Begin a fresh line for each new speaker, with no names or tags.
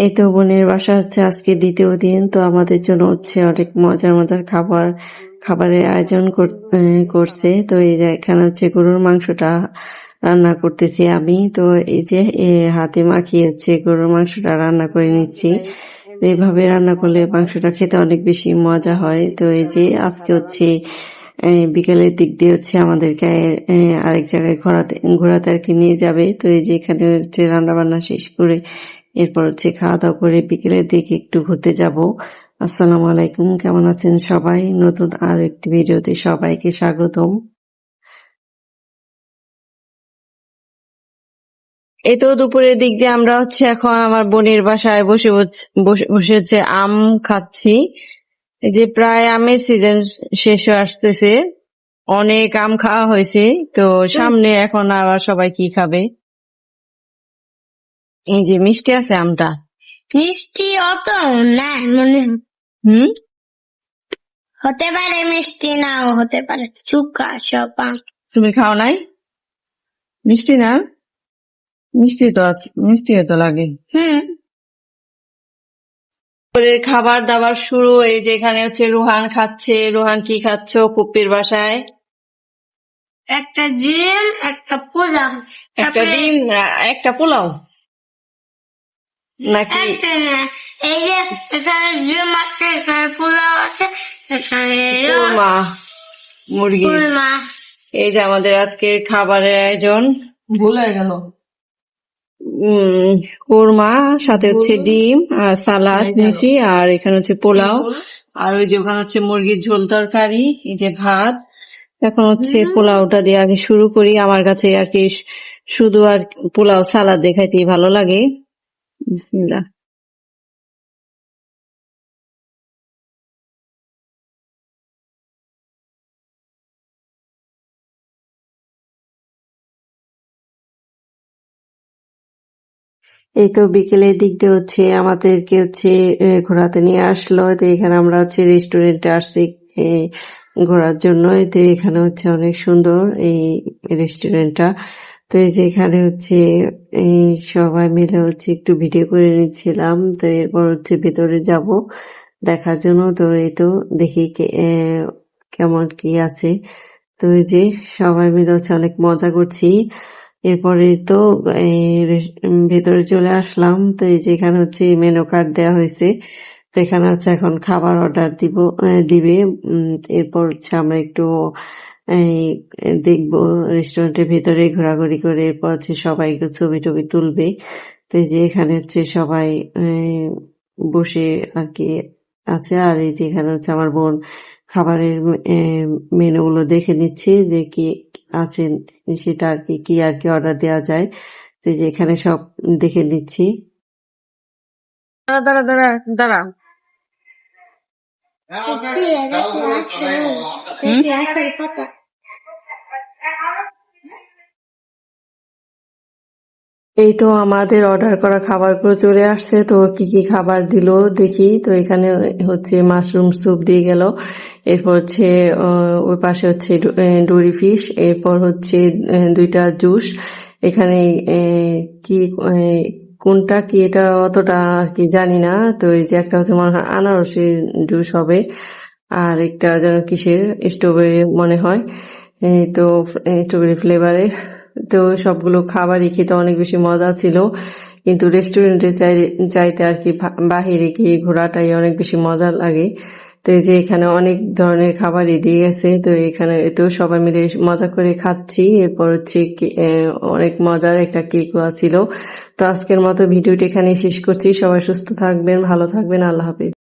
এই তো বোনের বাসা হচ্ছে আজকে দ্বিতীয় দিন, তো আমাদের জন্য হচ্ছে অনেক মজার মজার খাবারের আয়োজন করছে। তো এই যে এখানে হচ্ছে গরুর মাংসটা রান্না করতেছি আমি। তো এই যে হাতে মাখিয়ে হচ্ছে গরুর মাংসটা রান্না করে নিচ্ছি। এইভাবে রান্না করলে মাংসটা খেতে অনেক বেশি মজা হয়। তো এই যে আজকে হচ্ছে বিকেলের দিক দিয়ে হচ্ছে আমাদেরকে আরেক জায়গায় ঘোরাতে আর কি নিয়ে যাবে। তো এই যে এখানে হচ্ছে রান্না বান্না শেষ করে এরপর হচ্ছে খাওয়া দাওয়া করে বিকেলের দিকে একটু ঘুরতে যাব। আসসালামু আলাইকুম, কেমন আছেন সবাই? নতুন আর একটি ভিডিওতে সবাইকে স্বাগতম। এই তো দুপুরের দিক দিয়ে আমরা হচ্ছে এখন আমার বোনের বাসায় বসে বসে হচ্ছে আম খাচ্ছি। এই যে প্রায় আমের সিজন শেষ হয়ে আসতেছে, অনেক আম খাওয়া হয়েছে। তো সামনে এখন আবার সবাই কি খাবে। এই যে মিষ্টি আছে আমটা।
মিষ্টি অত না মনে
হুম,
হতে পারে, মিষ্টি নাও হতে পারে, চুকা সব আম।
তুমি খাও নাই? মিষ্টি না? মিষ্টি তো আছে, মিষ্টি তো লাগে। দুপুরের খাবার দাবার শুরু। এই যে এখানে হচ্ছে রুহান খাচ্ছে। রুহান কি খাচ্ছ কুপ্পির বাসায়?
একটা ডিম, একটা পোলাও,
একটা ডিম, একটা পোলাও নাকি?
একটা না, এই যে এখানে ডিম আছে, এখানে পোলাও আছে, এখানে
কোরমা মুরগি।
কুরমা।
এই যে আমাদের আজকের খাবারের আয়োজন।
ভুলে গেল।
কোরমা, সাথে হচ্ছে ডিম আর সালাদ নিছি, আর এখানে হচ্ছে পোলাও, আর ওই যে ওখানে হচ্ছে মুরগির ঝোল তরকারি, এই যে ভাত। এখন হচ্ছে পোলাওটা দিয়ে আগে শুরু করি। আমার কাছে আর কি শুধু আর পোলাও সালাদ দেখাইতেই ভালো লাগে। বিসমিল্লাহ। এই তো বিকেলের দিক দিয়ে হচ্ছে আমাদেরকে হচ্ছে ঘোরাতে নিয়ে আসলো। তো এখানে আমরা হচ্ছে রেস্টুরেন্টে আসছি ঘোরার জন্য। তো এখানে হচ্ছে অনেক সুন্দর এই রেস্টুরেন্টটা। তো এই যে এখানে হচ্ছে এই সবাই মিলে হচ্ছে একটু ভিডিও করে নিচ্ছিলাম। তো এরপর হচ্ছে ভেতরে যাব দেখার জন্য। তো এই তো দেখি কেমন কি আছে। তো এই যে সবাই মিলে হচ্ছে অনেক মজা করছি। এরপরে তো ভেতরে চলে আসলাম। তো এই যে এখানে হচ্ছে মেনু কার্ড দেওয়া হয়েছে। তো এখানে হচ্ছে এখন খাবার অর্ডার দিবে। এরপর হচ্ছে আমরা একটু দেখবো রেস্টুরেন্টের ভেতরে ঘোরাঘুরি করে। এরপর হচ্ছে সবাই একটু ছবি টবি তুলবে। তো এই যে এখানে হচ্ছে সবাই বসে আর কি আছে। আর এই যে এখানে হচ্ছে আমার বোন খাবারের মেনু গুলো দেখে নিচ্ছে যে কি আছে, সেটা আর কি অর্ডার দেওয়া যায়। তো যে এখানে সব দেখে নিচ্ছি। দাঁড়া দাঁড়া দাঁড়া দাঁড়া। এই তো আমাদের অর্ডার করা খাবারগুলো চলে আসছে। তো কি কি খাবার দিল দেখি। তো এখানে হচ্ছে মাশরুম স্যুপ দিয়ে গেল। এরপর হচ্ছে ওই পাশে হচ্ছে ডোরি ফিশ। এরপর হচ্ছে দুইটা জুস। এখানে কি কোনটা কি এটা অতটা আর কি জানি না। তো এই যে একটা হচ্ছে মনে হয় আনারসের জুস হবে, আর একটা যেন কিসের স্ট্রবেরি মনে হয়। তো স্ট্রবেরি ফ্লেভারের। তো সবগুলো খাবারই খেতে অনেক বেশি মজা ছিল, কিন্তু রেস্টুরেন্টে চাইতে আর কি বাহিরে গিয়ে ঘোরাটাই অনেক বেশি মজা লাগে। তো এই যে এখানে অনেক ধরনের খাবারই দিয়ে গেছে। তো এখানে তো সবাই মিলে মজা করে খাচ্ছি। এরপর হচ্ছে অনেক মজার একটা কেকও ছিল। তো আজকের মতো ভিডিওটি এখানে শেষ করছি। সবাই সুস্থ থাকবেন, ভালো থাকবেন, আল্লাহ হাফেজ।